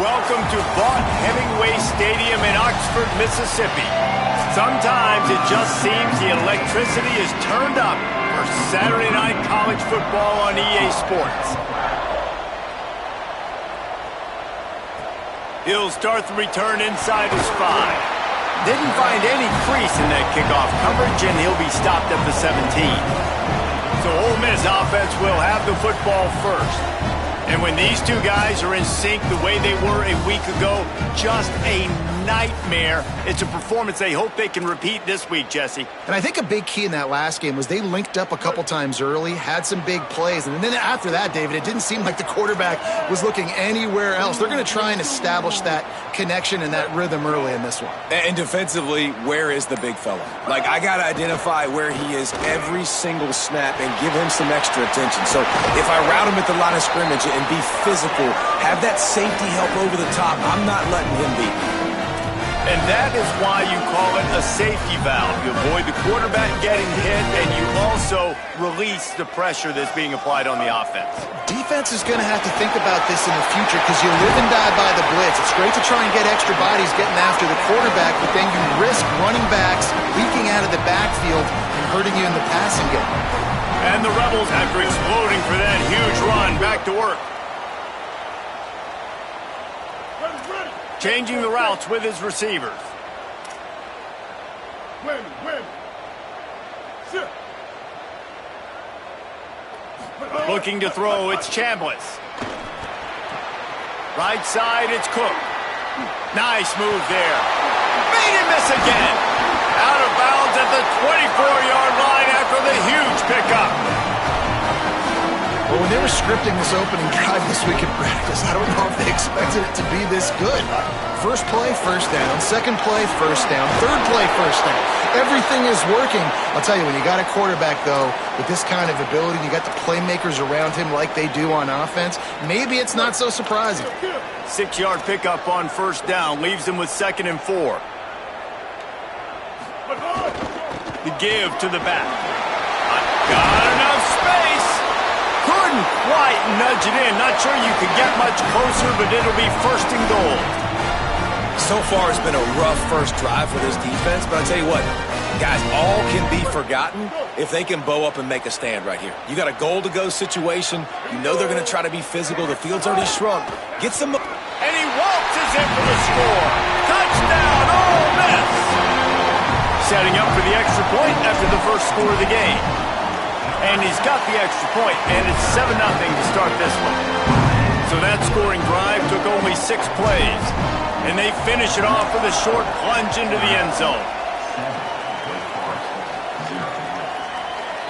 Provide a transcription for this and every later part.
Welcome to Vaught Hemingway Stadium in Oxford, Mississippi. Sometimes it just seems the electricity is turned up for Saturday night college football on EA Sports. He'll start the return inside his 5. Didn't find any crease in that kickoff coverage, and he'll be stopped at the 17. So Ole Miss offense will have the football first. And when these two guys are in sync the way they were a week ago, just a nightmare. It's a performance they hope they can repeat this week, Jesse. And I think a big key in that last game was they linked up a couple times early, had some big plays, and then after that, David, it didn't seem like the quarterback was looking anywhere else. They're going to try and establish that connection and that rhythm early in this one. And defensively, where is the big fella? Like, I got to identify where he is every single snap and give him some extra attention. So if I route him at the line of scrimmage and be physical, have that safety help over the top, I'm not letting him beat me. And that is why you call it a safety valve. You avoid the quarterback getting hit, and you also release the pressure that's being applied on the offense. Defense is going to have to think about this in the future because you live and die by the blitz. It's great to try and get extra bodies getting after the quarterback, but then you risk running backs leaking out of the backfield and hurting you in the passing game. And the Rebels, after exploding for that huge run, back to work. Changing the routes with his receivers. Looking to throw, it's Chambliss. Right side, it's Cook. Nice move there. Made him miss again. Out of bounds at the 24-yard line after the huge pickup. Well, when they were scripting this opening drive this week in practice, I don't know if they expected it to be this good. First play, first down. Second play, first down. Third play, first down. Everything is working. I'll tell you, when you got a quarterback, though, with this kind of ability, you got the playmakers around him like they do on offense, maybe it's not so surprising. 6-yard pickup on first down leaves him with 2nd and 4. The give to the back. Got enough space. Couldn't quite nudge it in. Not sure you could get much closer, but it'll be 1st and goal. So far, it's been a rough first drive for this defense, but I tell you what, guys, all can be forgotten if they can bow up and make a stand right here. You got a goal-to-go situation. You know they're going to try to be physical. The field's already shrunk. Get some... And he waltzes in for the score. Touchdown, Ole Miss. Setting up for the extra point after the first score of the game. And he's got the extra point, and it's 7-0 to start this one. So that scoring drive took only 6 plays, and they finish it off with a short plunge into the end zone.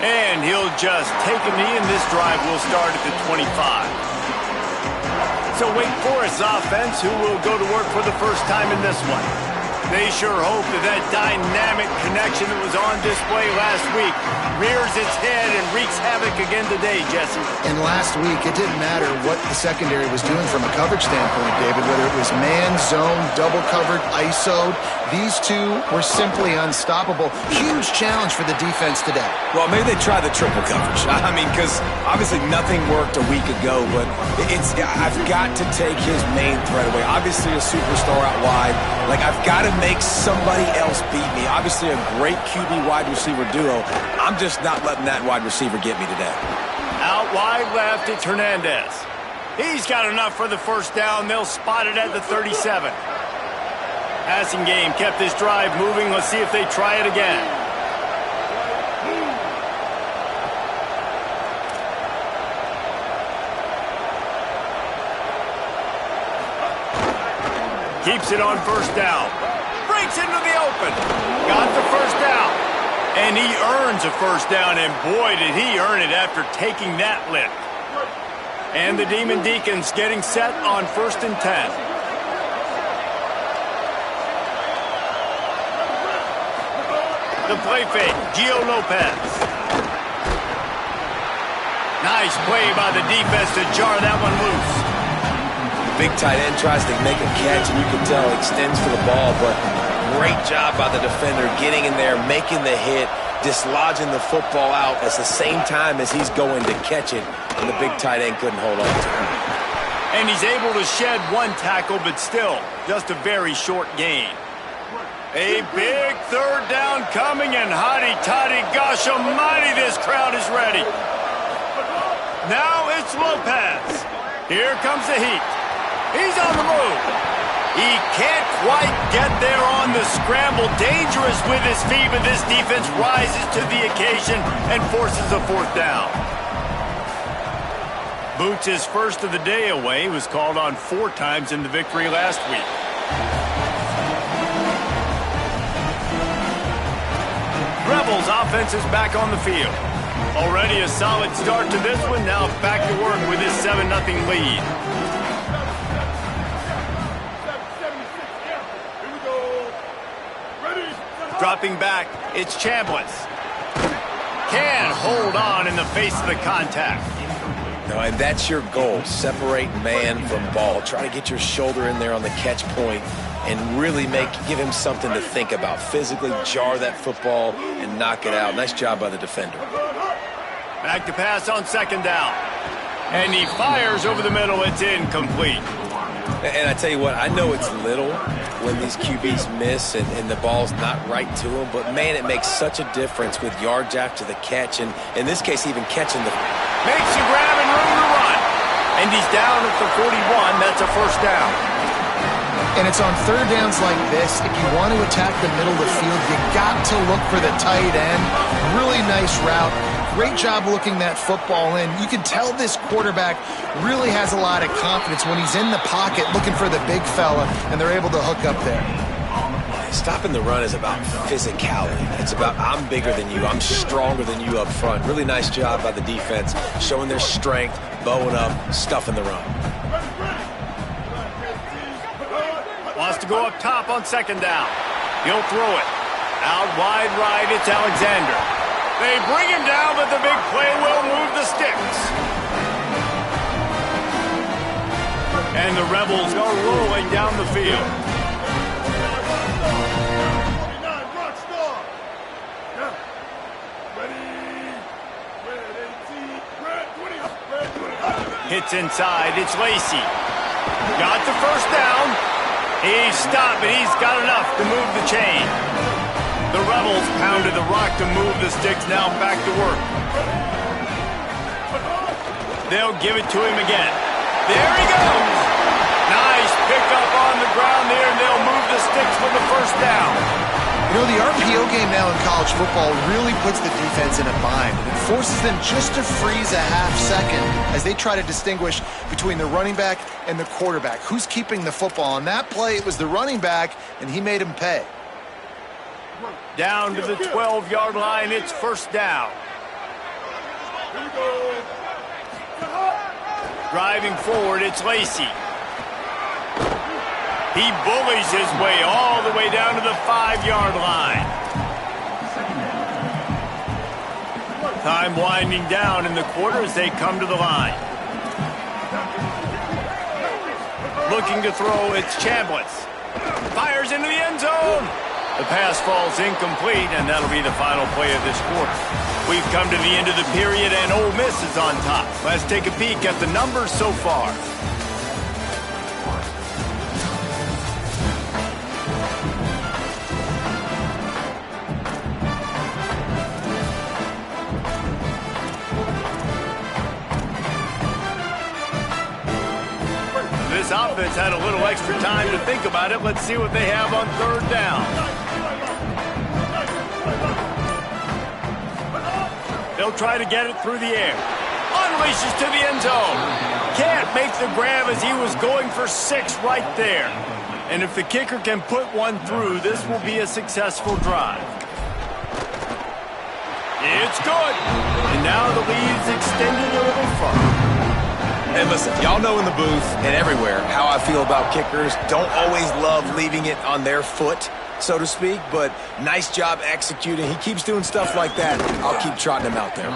And he'll just take a knee, and this drive will start at the 25. So Wake Forest offense, who will go to work for the first time in this one. They sure hope that dynamic connection that was on display last week rears its head and wreaks havoc again today, Jesse. And last week, it didn't matter what the secondary was doing from a coverage standpoint, David, whether it was man, zone, double covered, ISO'd. These two were simply unstoppable. Huge challenge for the defense today. Well, maybe they try the triple coverage. I mean, because obviously nothing worked a week ago, but I've got to take his main threat away. Obviously a superstar out wide. Like, I've got to make somebody else beat me. Obviously a great QB wide receiver duo. I'm just not letting that wide receiver get me today. Out wide left, it's Hernandez. He's got enough for the first down. They'll spot it at the 37. Passing game kept this drive moving. Let's see if they try it again. Keeps it on first down. Breaks into the open. Got the first down. And he earns a first down, and boy, did he earn it after taking that lift. And the Demon Deacons getting set on 1st and 10. The play fake, Gio Lopez. Nice play by the defense to jar that one loose. Big tight end tries to make a catch, and you can tell extends for the ball, but great job by the defender getting in there, making the hit, dislodging the football out at the same time as he's going to catch it, and the big tight end couldn't hold on to it. And he's able to shed one tackle, but still, just a very short gain. A big third down coming, and hotty-toddy, gosh almighty, this crowd is ready. Now it's Lopez. Here comes the heat. He's on the move. He can't quite get there on the scramble. Dangerous with his feet, but this defense rises to the occasion and forces a fourth down. Boots' first of the day away was called on 4 times in the victory last week. Rebels offense is back on the field. Already a solid start to this one. Now back to work with his 7-0 lead. Dropping back, it's Chambliss. Can't hold on in the face of the contact. No, and that's your goal. Separate man from ball. Try to get your shoulder in there on the catch point and really give him something to think about. Physically jar that football and knock it out. Nice job by the defender. Back to pass on 2nd down. And he fires over the middle. It's incomplete. And I tell you what, I know it's little when these QBs miss and the ball's not right to them, but man, it makes such a difference with yards after the catch, and in this case, even catching the... Makes a grab and room to run. And he's down at the 41. That's a first down. And it's on third downs like this, if you want to attack the middle of the field, you got to look for the tight end. Really nice route. Great job looking that football in. You can tell this quarterback really has a lot of confidence when he's in the pocket looking for the big fella, and they're able to hook up there. Stopping the run is about physicality. It's about I'm bigger than you. I'm stronger than you up front. Really nice job by the defense, showing their strength, bowing up, stuffing the run. Wants to go up top on 2nd down. He'll throw it. Out wide right, it's Alexander. They bring him down, but the big play will move the sticks. And the Rebels are rolling down the field. Hits inside, it's Lacy. Got the first down. He's stopped, but he's got enough to move the chain. The Rebels pounded the rock to move the sticks, now back to work. They'll give it to him again. There he goes! Nice pickup on the ground there, and they'll move the sticks for the first down. You know, the RPO game now in college football really puts the defense in a bind, and it forces them just to freeze a half second as they try to distinguish between the running back and the quarterback. Who's keeping the football? On that play, it was the running back, and he made him pay. Down to the 12-yard line, it's first down. Driving forward, it's Lacy. He bullies his way all the way down to the 5-yard line. Time winding down in the quarter as they come to the line. Looking to throw, it's Chambliss. Fires into the end zone. The pass falls incomplete, and that'll be the final play of this quarter. We've come to the end of the period, and Ole Miss is on top. Let's take a peek at the numbers so far. This offense had a little extra time to think about it. Let's see what they have on third down. They'll try to get it through the air. Unleashes to the end zone. Can't make the grab as he was going for 6 right there. And if the kicker can put one through, this will be a successful drive. It's good. And now the lead is extended a little further. And listen, y'all know in the booth and everywhere how I feel about kickers. Don't always love leaving it on their foot, so to speak, but nice job executing. He keeps doing stuff like that. I'll keep trotting him out there.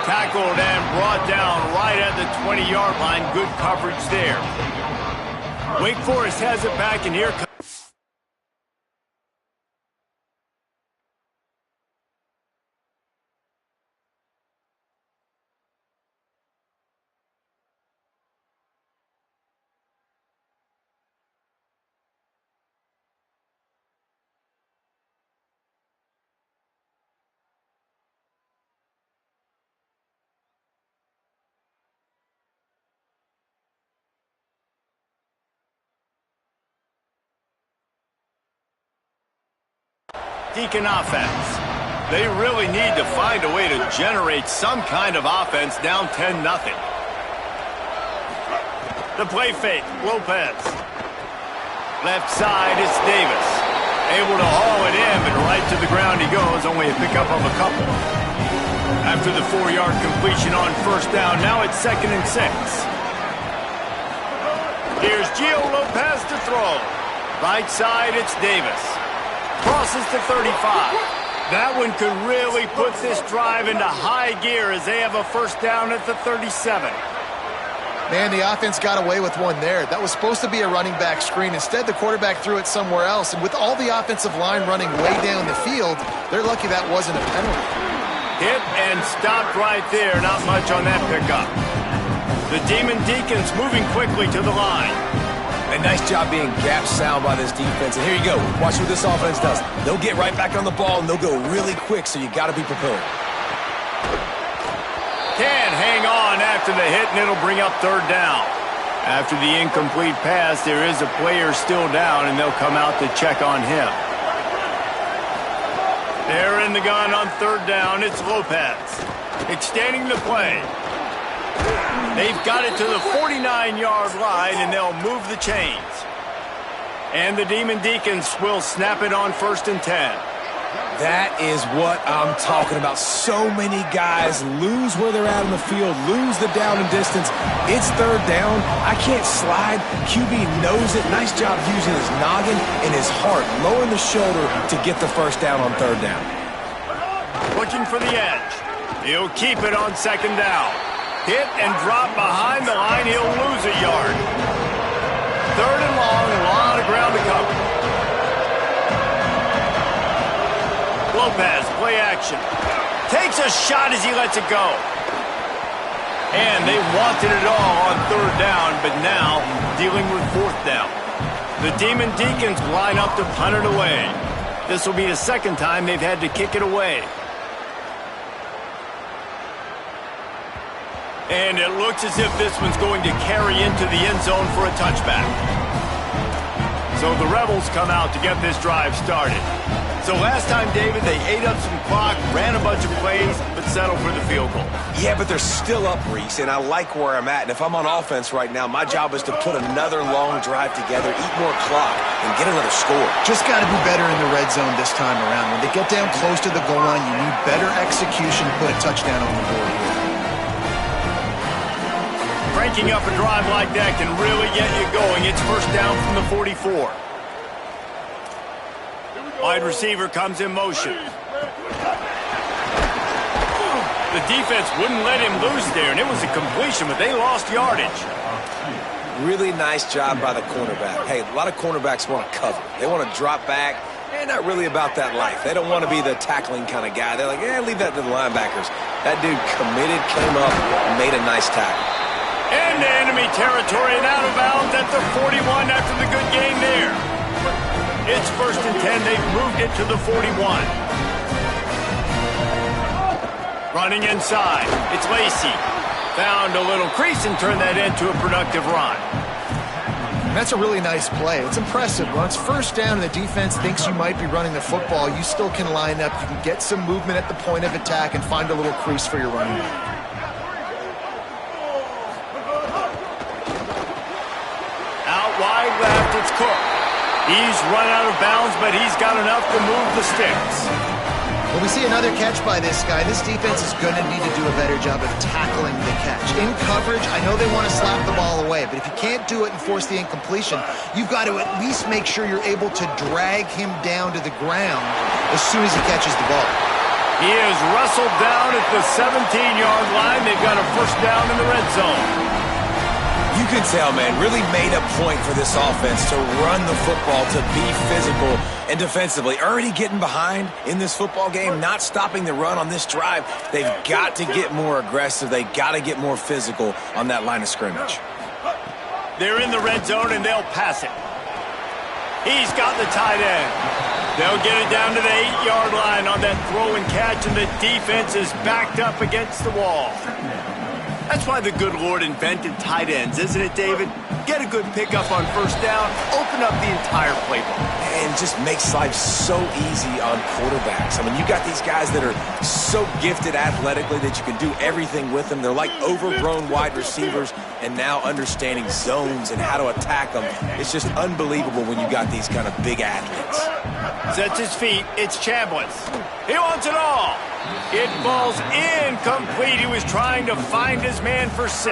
Tackled and brought down right at the 20-yard line. Good coverage there. Wake Forest has it back, and here comes Deacon offense. They really need to find a way to generate some kind of offense down 10-0. The play fake, Lopez. Left side, it's Davis. Able to haul it in, but right to the ground he goes, only a pickup of a couple. After the 4-yard completion on first down, now it's 2nd and 6. Here's Gio Lopez to throw. Right side, it's Davis. Crosses to 35. That one could really put this drive into high gear as they have a first down at the 37. Man, the offense got away with one there. That was supposed to be a running back screen. Instead, the quarterback threw it somewhere else. And with all the offensive line running way down the field, they're lucky that wasn't a penalty. Hit and stopped right there. Not much on that pickup. The Demon Deacons moving quickly to the line. A nice job being gap sound by this defense. And here you go. Watch what this offense does. They'll get right back on the ball, and they'll go really quick, so you got to be prepared. Can hang on after the hit, and it'll bring up third down. After the incomplete pass, there is a player still down, and they'll come out to check on him. They're in the gun on third down. It's Lopez. Extending the play. They've got it to the 49-yard line, and they'll move the chains. And the Demon Deacons will snap it on 1st and 10. That is what I'm talking about. So many guys lose where they're at in the field, lose the down and distance. It's third down. I can't slide. QB knows it. Nice job using his noggin and his heart, lowering the shoulder to get the first down on third down. Looking for the edge. He'll keep it on 2nd down. Hit and drop behind the line. He'll lose a yard. 3rd and long, a lot of ground to cover. Lopez, play action. Takes a shot as he lets it go. And they wanted it all on third down, but now dealing with 4th down. The Demon Deacons line up to punt it away. This will be the 2nd time they've had to kick it away. And it looks as if this one's going to carry into the end zone for a touchback. So the Rebels come out to get this drive started. So last time, David, they ate up some clock, ran a bunch of plays, but settled for the field goal. Yeah, but they're still up, Reese, and I like where I'm at. And if I'm on offense right now, my job is to put another long drive together, eat more clock, and get another score. Just got to be better in the red zone this time around. When they get down close to the goal line, you need better execution to put a touchdown on the board here. Breaking up a drive like that can really get you going. It's first down from the 44. Wide receiver comes in motion. The defense wouldn't let him loose there, and it was a completion, but they lost yardage. Really nice job by the cornerback. Hey, a lot of cornerbacks want to cover. They want to drop back. They're not really about that life. They don't want to be the tackling kind of guy. They're like, leave that to the linebackers. That dude committed, came up, and made a nice tackle. Into enemy territory and out of bounds at the 41 after the good game there. It's 1st and 10. They've moved it to the 41. Running inside. It's Lacy. Found a little crease and turned that into a productive run. That's a really nice play. It's impressive. When it's first down and the defense thinks you might be running the football, you still can line up. You can get some movement at the point of attack and find a little crease for your running back. Out wide left, it's Cook. He's run out of bounds, but he's got enough to move the sticks. Well, we see another catch by this guy. This defense is going to need to do a better job of tackling the catch. In coverage, I know they want to slap the ball away, but if you can't do it and force the incompletion, you've got to at least make sure you're able to drag him down to the ground as soon as he catches the ball. He is wrestled down at the 17-yard line. They've got a first down in the red zone. You can tell, man, really made a point for this offense to run the football, to be physical and defensively. Already getting behind in this football game, not stopping the run on this drive. They've got to get more aggressive. They've got to get more physical on that line of scrimmage. They're in the red zone, and they'll pass it. He's got the tight end. They'll get it down to the 8-yard line on that throw and catch, and the defense is backed up against the wall. That's why the good Lord invented tight ends, isn't it, David? get a good pickup on first down, open up the entire playbook. And just makes life so easy on quarterbacks. I mean, you got these guys that are so gifted athletically that you can do everything with them. They're like overgrown wide receivers, and now understanding zones and how to attack them. It's just unbelievable when you got these kind of big athletes. Sets his feet. It's Chambliss. He wants it all. It falls incomplete. He was trying to find his man for 6.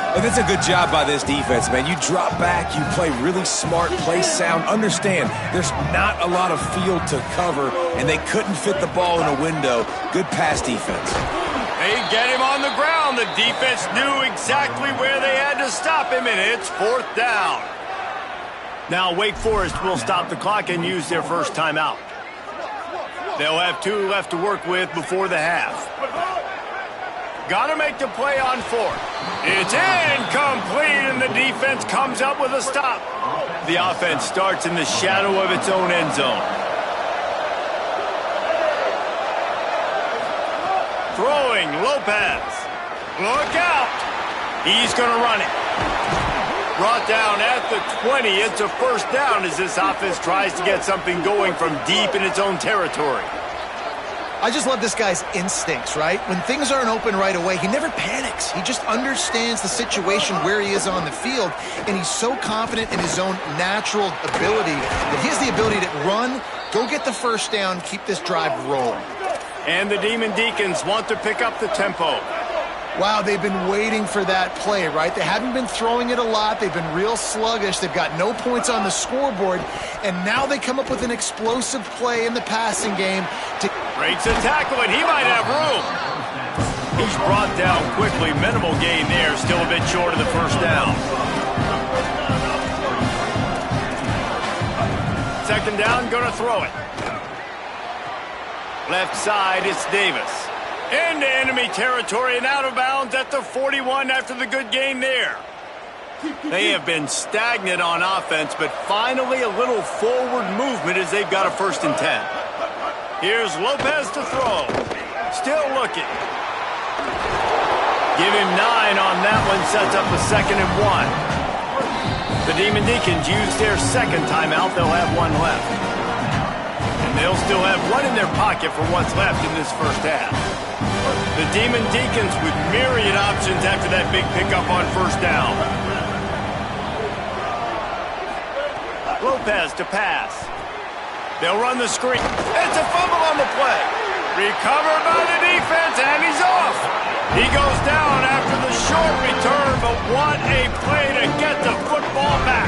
And that's a good job by this defense, man. You drop back, you play really smart, play sound. Understand, there's not a lot of field to cover, and they couldn't fit the ball in a window. Good pass defense. They get him on the ground. The defense knew exactly where they had to stop him, and it's 4th down. Now Wake Forest will stop the clock and use their first timeout. They'll have 2 left to work with before the half. Gotta make the play on 4th. It's incomplete, and the defense comes up with a stop. The offense starts in the shadow of its own end zone. Throwing, Lopez. Look out. He's going to run it. Brought down at the 20. It's a first down as this offense tries to get something going from deep in its own territory. I just love this guy's instincts, right? When things aren't open right away, he never panics. He just understands the situation where he is on the field, and he's so confident in his own natural ability that he has the ability to run, go get the first down, keep this drive rolling. And the Demon Deacons want to pick up the tempo. Wow, they've been waiting for that play, right? They haven't been throwing it a lot. They've been real sluggish. They've got no points on the scoreboard, and now they come up with an explosive play in the passing game to... Breaks a tackle, and he might have room. He's brought down quickly. Minimal gain there. Still a bit short of the first down. 2nd down, going to throw it. Left side, it's Davis. Into enemy territory and out of bounds at the 41 after the good gain there. They have been stagnant on offense, but finally a little forward movement as they've got a 1st and 10. Here's Lopez to throw. Still looking. Give him 9 on that one. Sets up a 2nd and 1. The Demon Deacons use their 2nd timeout. They'll have 1 left. And they'll still have 1 in their pocket for what's left in this first half. The Demon Deacons with myriad options after that big pickup on first down. Lopez to pass. They'll run the screen. It's a fumble on the play. Recovered by the defense, and he's off. He goes down after the short return, but what a play to get the football back.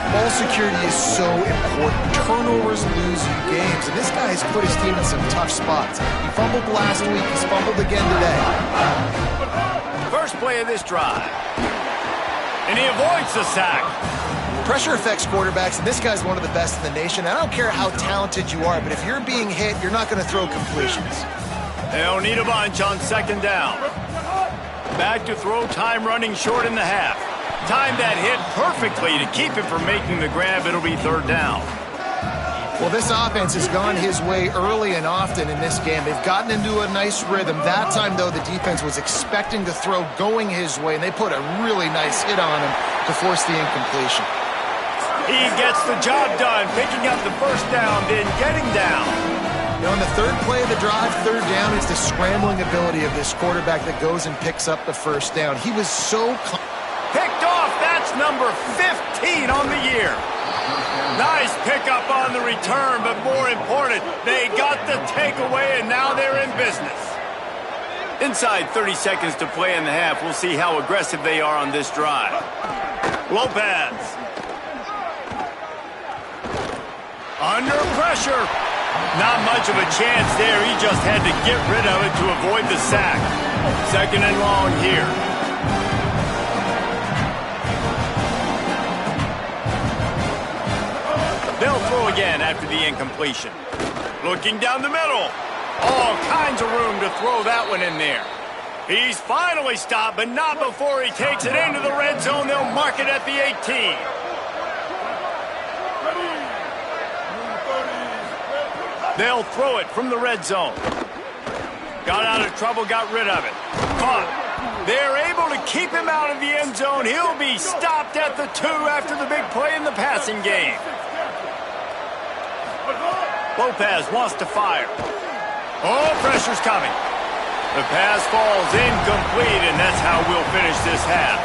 Ball security is so important. Turnovers lose you games, and this guy has put his team in some tough spots. He fumbled last week. He's fumbled again today. First play of this drive. And he avoids the sack. Pressure affects quarterbacks, and this guy's one of the best in the nation. I don't care how talented you are, but if you're being hit, you're not going to throw completions. They'll need a bunch on 2nd down. Back to throw, time running short in the half. Timed that hit perfectly to keep him from making the grab. It'll be 3rd down. Well, this offense has gone his way early and often in this game. They've gotten into a nice rhythm. That time, though, the defense was expecting to throw going his way, and they put a really nice hit on him to force the incompletion. He gets the job done, picking up the first down, then getting down. Now, on the 3rd play of the drive, 3rd down, it's the scrambling ability of this quarterback that goes and picks up the first down. He was so... Picked off. That's number 15 on the year. Nice pickup on the return, but more important, they got the takeaway, and now they're in business. Inside 30 seconds to play in the half. We'll see how aggressive they are on this drive. Lopez. Under pressure. Not much of a chance there. He just had to get rid of it to avoid the sack. 2nd and long here. They'll throw again after the incompletion. Looking down the middle. All kinds of room to throw that one in there. He's finally stopped, but not before he takes it into the red zone. They'll mark it at the 18. They'll throw it from the red zone. Got out of trouble, got rid of it. Caught. They're able to keep him out of the end zone. He'll be stopped at the 2 after the big play in the passing game. Lopez wants to fire. Oh, pressure's coming. The pass falls incomplete, and that's how we'll finish this half.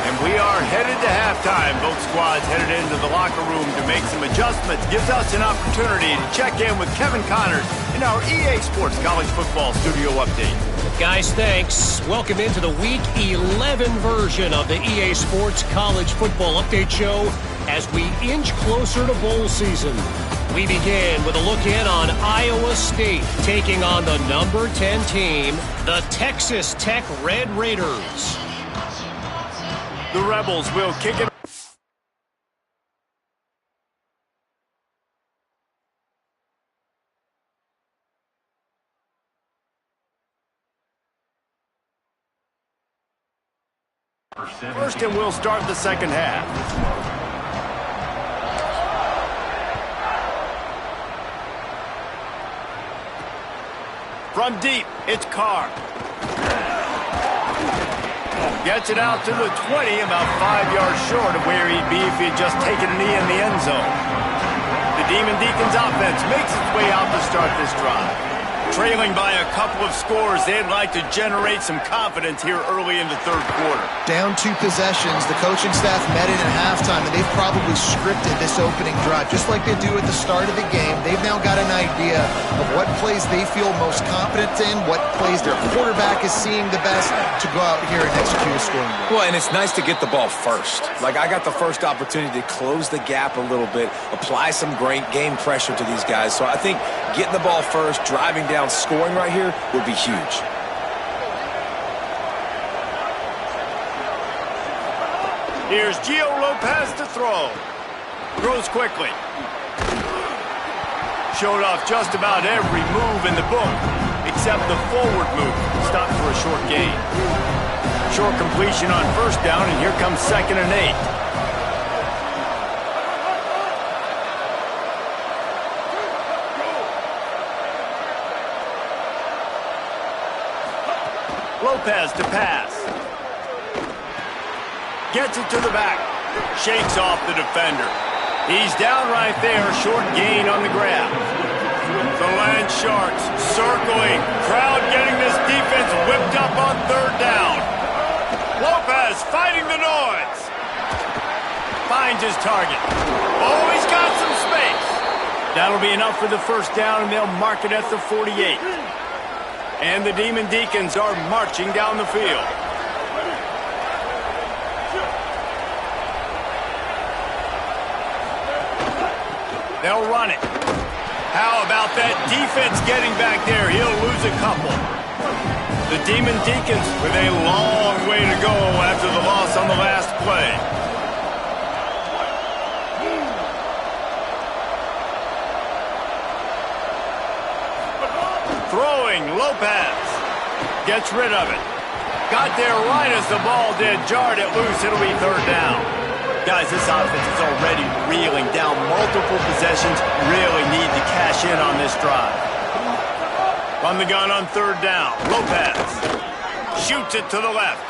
And we are headed to halftime. Both squads headed into the locker room to make some adjustments. Gives us an opportunity to check in with Kevin Connors in our EA Sports College Football Studio Update. Guys, thanks. Welcome into the Week 11 version of the EA Sports College Football Update Show as we inch closer to bowl season. We begin with a look in on Iowa State taking on the number 10 team, the Texas Tech Red Raiders. The Rebels will kick it. First, and we'll start the second half. From deep, it's Carr. Gets it out to the 20, about 5 yards short of where he'd be if he had just taken a knee in the end zone. The Demon Deacons offense makes its way out to start this drive. Trailing by a couple of scores, they'd like to generate some confidence here early in the third quarter. Down 2 possessions, the coaching staff met it at halftime, and they've probably scripted this opening drive. Just like they do at the start of the game, they've now got an idea of what plays they feel most confident in, what plays their quarterback is seeing the best to go out here and execute a scoring drive. Well, and it's nice to get the ball first. Like, I got the first opportunity to close the gap a little bit, apply some great game pressure to these guys. So I think getting the ball first, driving down, scoring right here would be huge. Here's Gio Lopez to throw. Throws quickly. Showed off just about every move in the book, except the forward move. Stopped for a short gain. Short completion on first down, and here comes 2nd and 8. Lopez to pass. Gets it to the back. Shakes off the defender. He's down right there. Short gain on the grab. The Land Sharks circling. Crowd getting this defense whipped up on 3rd down. Lopez fighting the noise. Finds his target. Oh, he's got some space. That'll be enough for the first down, and they'll mark it at the 48. And the Demon Deacons are marching down the field. They'll run it. How about that defense getting back there? He'll lose a couple. The Demon Deacons with a long way to go after the loss on the last play. Throwing, Lopez. Gets rid of it. Got there right as the ball did. Jarred it loose. It'll be 3rd down. Guys, this offense is already reeling down multiple possessions. Really need to cash in on this drive. On the gun on 3rd down. Lopez shoots it to the left.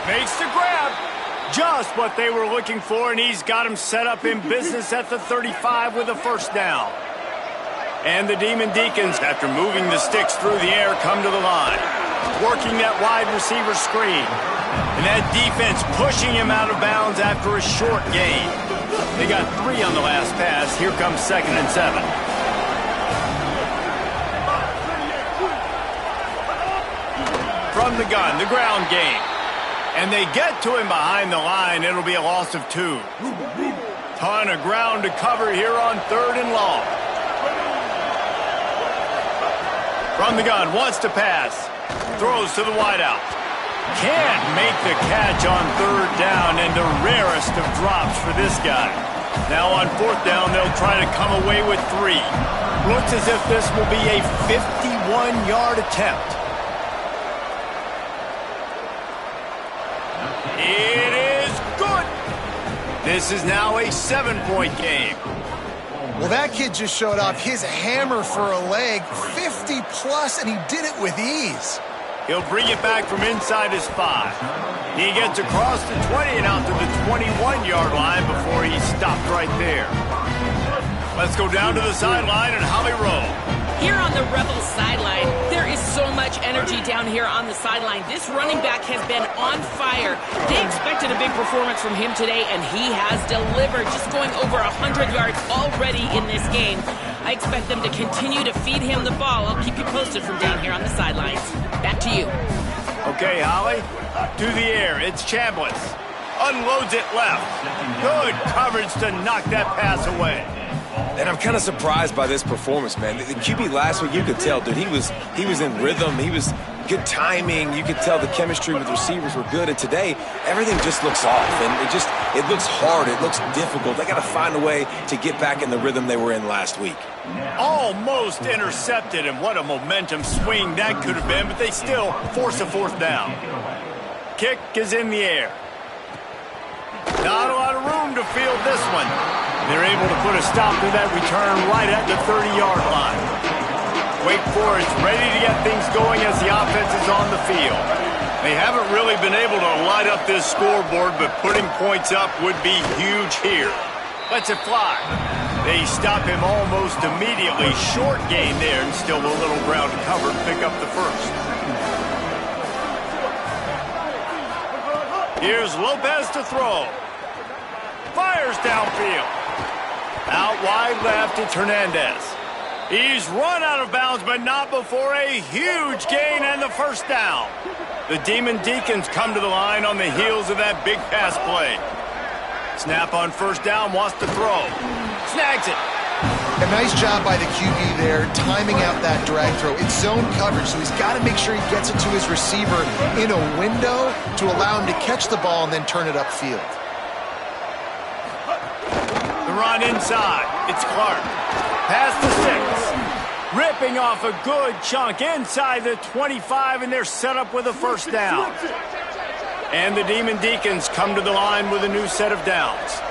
Makes the grab. Just what they were looking for, and he's got him set up in business at the 35 with a first down. And the Demon Deacons, after moving the sticks through the air, come to the line. Working that wide receiver screen. And that defense pushing him out of bounds after a short gain. They got 3 on the last pass. Here comes 2nd and 7. From the gun, the ground game. And they get to him behind the line. It'll be a loss of 2. Ton of ground to cover here on 3rd and long. From the gun, wants to pass. Throws to the wideout. Can't make the catch on 3rd down, and the rarest of drops for this guy. Now on 4th down, they'll try to come away with 3. Looks as if this will be a 51-yard attempt. It is good. This is now a 7-point game. Well, that kid just showed off his hammer for a leg, 50-plus, and he did it with ease. He'll bring it back from inside his 5. He gets across the 20 and out to the 21-yard line before he's stopped right there. Let's go down to the sideline and Holly Rowe. Here on the Rebels sideline, there is so much energy down here on the sideline. This running back has been on fire. They expected a big performance from him today, and he has delivered, just going over 100 yards already in this game. I expect them to continue to feed him the ball. I'll keep you posted from down here on the sidelines. Back to you. Okay, Holly. To the air, it's Chambliss. Unloads it left. Good coverage to knock that pass away. And I'm kind of surprised by this performance, man. The QB last week, you could tell, dude, he was in rhythm. He was good timing. You could tell the chemistry with receivers were good. And today, everything just looks off. And it looks hard. It looks difficult. They got to find a way to get back in the rhythm they were in last week. Almost intercepted, and what a momentum swing that could have been, but they still force a 4th down. Kick is in the air. Not a lot of room to field this one. They're able to put a stop to that return right at the 30-yard line. Wake Forest ready to get things going as the offense is on the field. They haven't really been able to light up this scoreboard, but putting points up would be huge here. Lets it fly. They stop him almost immediately. Short gain there, and still a little ground to cover to pick up the first. Here's Lopez to throw. Fires downfield. Out wide left, it's Hernandez. He's run out of bounds, but not before a huge gain and the first down. The Demon Deacons come to the line on the heels of that big pass play. Snap on first down, wants to throw. Snags it. A nice job by the QB there, timing out that drag throw. It's zone coverage, so he's got to make sure he gets it to his receiver in a window to allow him to catch the ball and then turn it upfield. The run inside. It's Clark. Pass to 6. Ripping off a good chunk inside the 25, and they're set up with a first down. And the Demon Deacons come to the line with a new set of downs.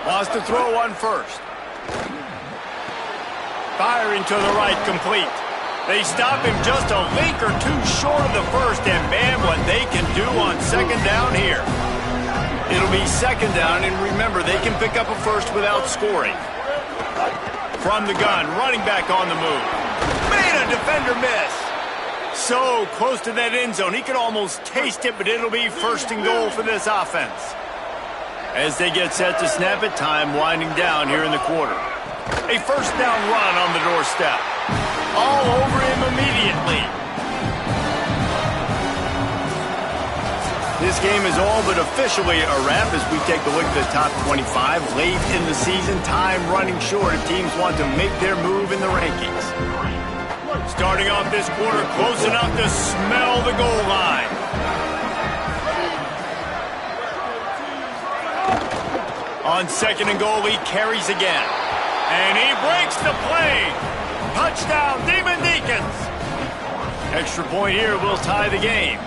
Wants to throw one first. Firing to the right, complete. They stop him just a link or two short of the first, and man, what they can do on second down here. It'll be second down, and remember, they can pick up a first without scoring. From the gun, running back on the move. Made a defender miss. So close to that end zone, he could almost taste it, but it'll be first and goal for this offense. As they get set to snap it, time winding down here in the quarter. A first down run on the doorstep. All over him immediately. This game is all but officially a wrap as we take a look at the top 25. Late in the season, time running short if teams want to make their move in the rankings. Starting off this quarter, close enough to smell the goal line. On second and goal, he carries again. And he breaks the play. Touchdown, Demon Deacons. Extra point here will tie the game.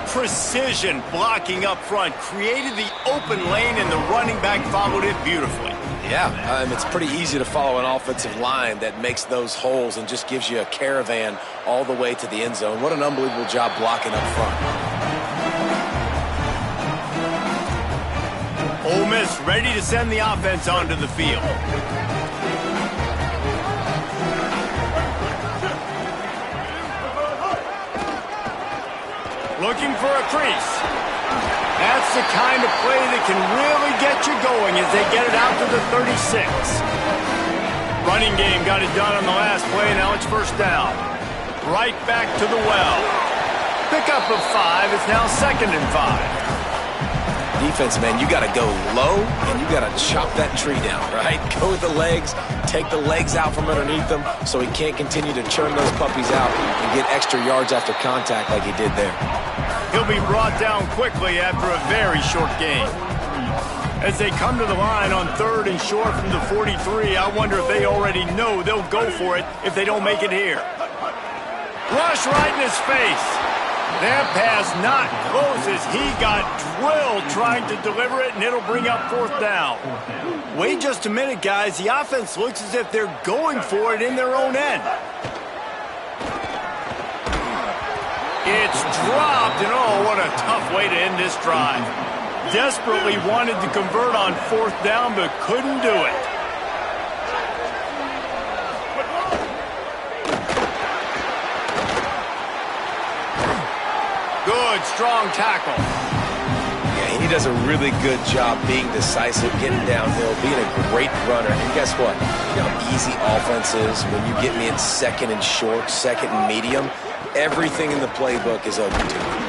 Precision blocking up front created the open lane, and the running back followed it beautifully. Yeah, it's pretty easy to follow an offensive line that makes those holes and just gives you a caravan all the way to the end zone. What an unbelievable job blocking up front. Ole Miss ready to send the offense onto the field. Looking for a crease. That's the kind of play that can really get you going as they get it out to the 36. Running game got it done on the last play, now it's first down. Right back to the well. Pickup of 5, it's now second and 5. Defense, man, you got to go low, and you got to chop that tree down, right? Go with the legs, take the legs out from underneath them so he can't continue to churn those puppies out and get extra yards after contact like he did there. He'll be brought down quickly after a very short game. As they come to the line on third and short from the 43, I wonder if they already know they'll go for it if they don't make it here. Rush right in his face. That pass not close as he got drilled trying to deliver it, and it'll bring up 4th down. Wait just a minute, guys. The offense looks as if they're going for it in their own end. It's dropped, and oh, what a tough way to end this drive. Desperately wanted to convert on 4th down, but couldn't do it. Good, strong tackle. Yeah, he does a really good job being decisive, getting downhill, being a great runner. And guess what? You know how easy offense is when you get me in 2nd and short, 2nd and medium. Everything in the playbook is open to him.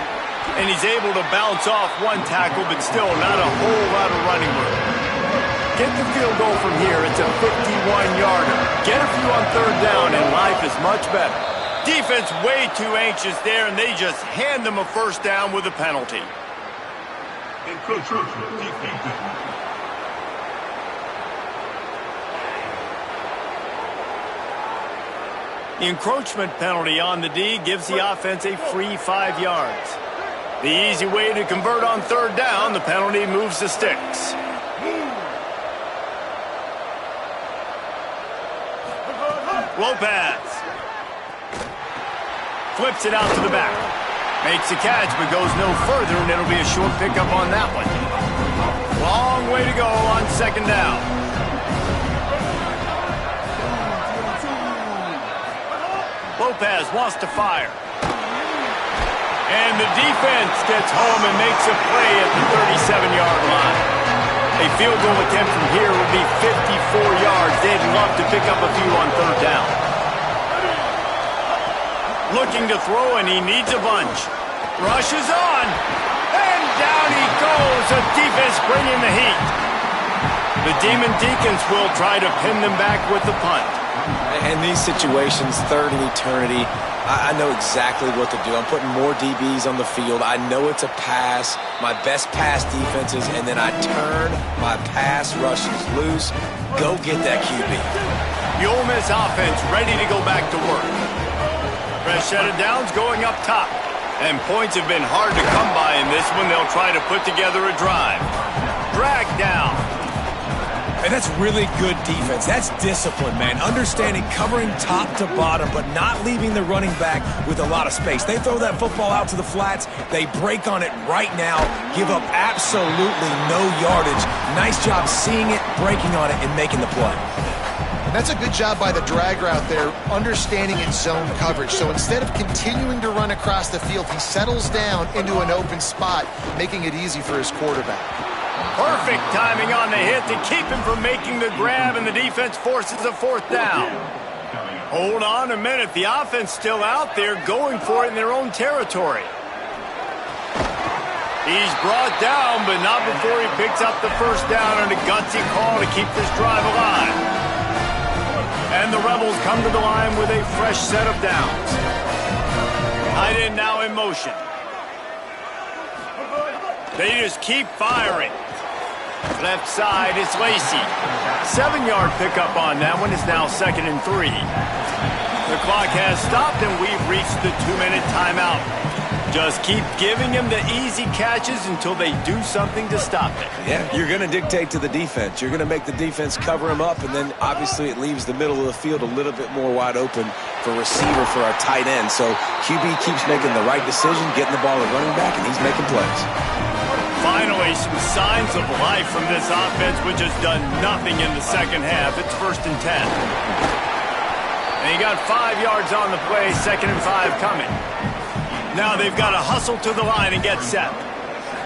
And he's able to bounce off one tackle, but still not a whole lot of running room. Get the field goal from here. It's a 51-yarder. Get a few on 3rd down, and life is much better. Defense way too anxious there, and they just hand them a 1st down with a penalty. The encroachment penalty on the D gives the offense a free 5 yards. The easy way to convert on 3rd down, the penalty moves the sticks. Lopez flips it out to the back. Makes a catch, but goes no further, and it'll be a short pickup on that one. Long way to go on 2nd down. Lopez wants to fire. And the defense gets home and makes a play at the 37-yard line. A field goal attempt from here would be 54 yards. They'd love to pick up a few on 3rd down. Looking to throw, and he needs a bunch. Rushes on. And down he goes. The defense bringing the heat. The Demon Deacons will try to pin them back with the punt. In these situations, 3rd and eternity, I know exactly what to do. I'm putting more DBs on the field. I know it's a pass, my best pass defenses, and then I turn my pass rushes loose. Go get that QB. The Ole Miss offense ready to go back to work. Fresh set of downs going up top. And points have been hard to come by in this one. They'll try to put together a drive. Drag down. And that's really good defense. That's discipline, man. Understanding, covering top to bottom, but not leaving the running back with a lot of space. They throw that football out to the flats. They break on it right now, give up absolutely no yardage. Nice job seeing it, breaking on it, and making the play. And that's a good job by the drag route there, understanding its zone coverage. So instead of continuing to run across the field, he settles down into an open spot, making it easy for his quarterback. Perfect timing on the hit to keep him from making the grab, and the defense forces a 4th down. Hold on a minute. The offense still out there going for it in their own territory. He's brought down, but not before he picks up the 1st down on a gutsy call to keep this drive alive. And the Rebels come to the line with a fresh set of downs. Tight end now in motion. They just keep firing. Left side is Lacy. 7-yard pickup on that one. Is now 2nd and 3. The clock has stopped, and we've reached the 2-minute timeout. Just keep giving them the easy catches until they do something to stop it. Yeah, you're going to dictate to the defense. You're going to make the defense cover them up, and then obviously it leaves the middle of the field a little bit more wide open for receiver for our tight end. So QB keeps making the right decision, getting the ball to running back, and he's making plays. Finally, some signs of life from this offense, which has done nothing in the 2nd half. It's 1st and 10. And he got 5 yards on the play, 2nd and 5 coming. Now they've got to hustle to the line and get set.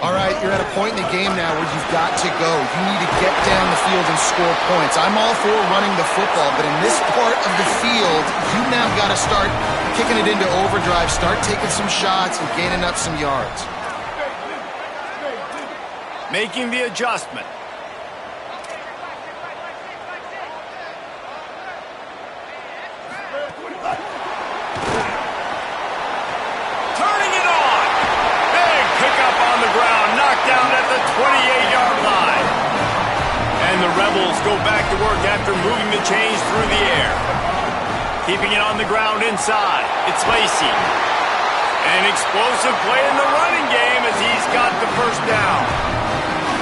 All right, you're at a point in the game now where you've got to go. You need to get down the field and score points. I'm all for running the football, but in this part of the field, you now got to start kicking it into overdrive, start taking some shots and gaining up some yards. Making the adjustment. Turning it on. Big pickup on the ground. Knocked down at the 28-yard line. And the Rebels go back to work after moving the chains through the air. Keeping it on the ground inside. It's Lacy. An explosive play in the running game as he's got the first down.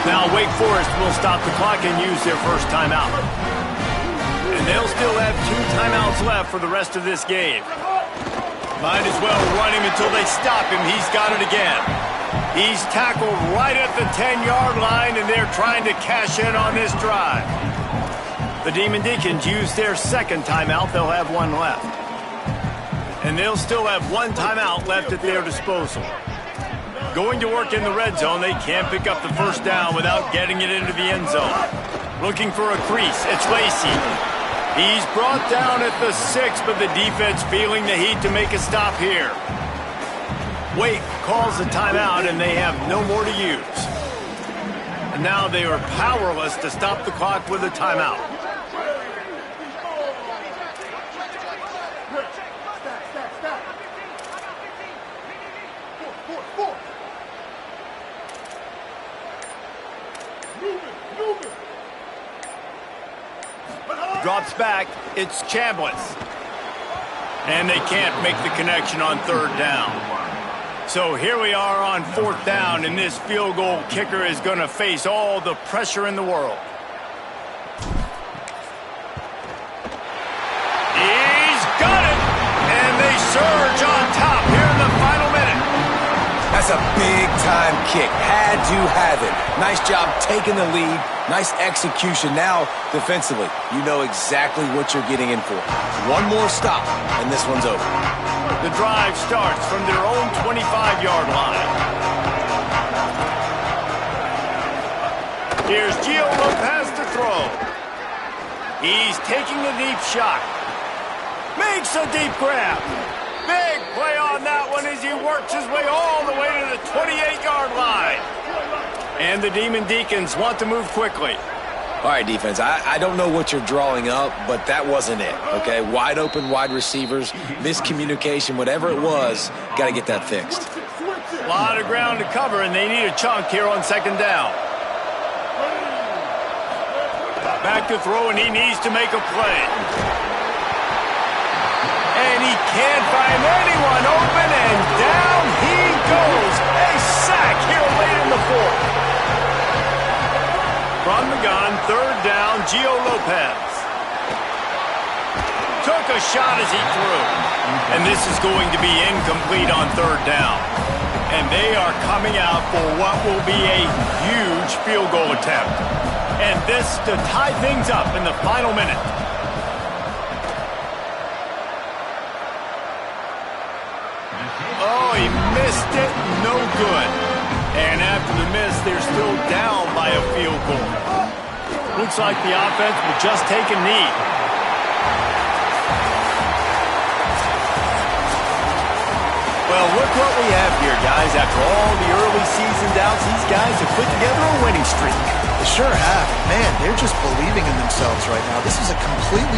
Now Wake Forest will stop the clock and use their first timeout. And they'll still have 2 timeouts left for the rest of this game. Might as well run him until they stop him. He's got it again. He's tackled right at the 10-yard line, and they're trying to cash in on this drive. The Demon Deacons use their second timeout. They'll have 1 left. And they'll still have 1 timeout left at their disposal. Going to work in the red zone, they can't pick up the first down without getting it into the end zone. Looking for a crease. It's Lacey. He's brought down at the 6, but the defense feeling the heat to make a stop here. Wake calls a timeout, and they have no more to use. And now they are powerless to stop the clock with a timeout. Drops back. It's Chambliss. And they can't make the connection on 3rd down. So here we are on 4th down, and this field goal kicker is going to face all the pressure in the world. He's got it! And they surge on top here in the final minute. That's a big-time kick. Had to have it. Nice job taking the lead. Nice execution. Now, defensively, you know exactly what you're getting in for. 1 more stop, and this one's over. The drive starts from their own 25-yard line. Here's Gio Lopez to throw. He's taking a deep shot. Makes a deep grab. Big play on that one as he works his way all the way to the 28-yard line. And the Demon Deacons want to move quickly. All right, defense, I don't know what you're drawing up, but that wasn't it, okay? Wide open wide receivers, miscommunication, whatever it was, got to get that fixed. A lot of ground to cover, and they need a chunk here on 2nd down. Back to throw, and he needs to make a play. And he can't find anyone open, and down he goes. A sack here late in the 4th. From the gun, 3rd down, Gio Lopez. Took a shot as he threw. And this is going to be incomplete on 3rd down. And they are coming out for what will be a huge field goal attempt. And this to tie things up in the final minute. Oh, he missed it. No good. And after the miss, they're still down by a field goal. Looks like the offense will just take a knee. Well, look what we have here, guys. After all the early season doubts, these guys have put together a winning streak. They sure have. Man, they're just believing in themselves right now. This is a completely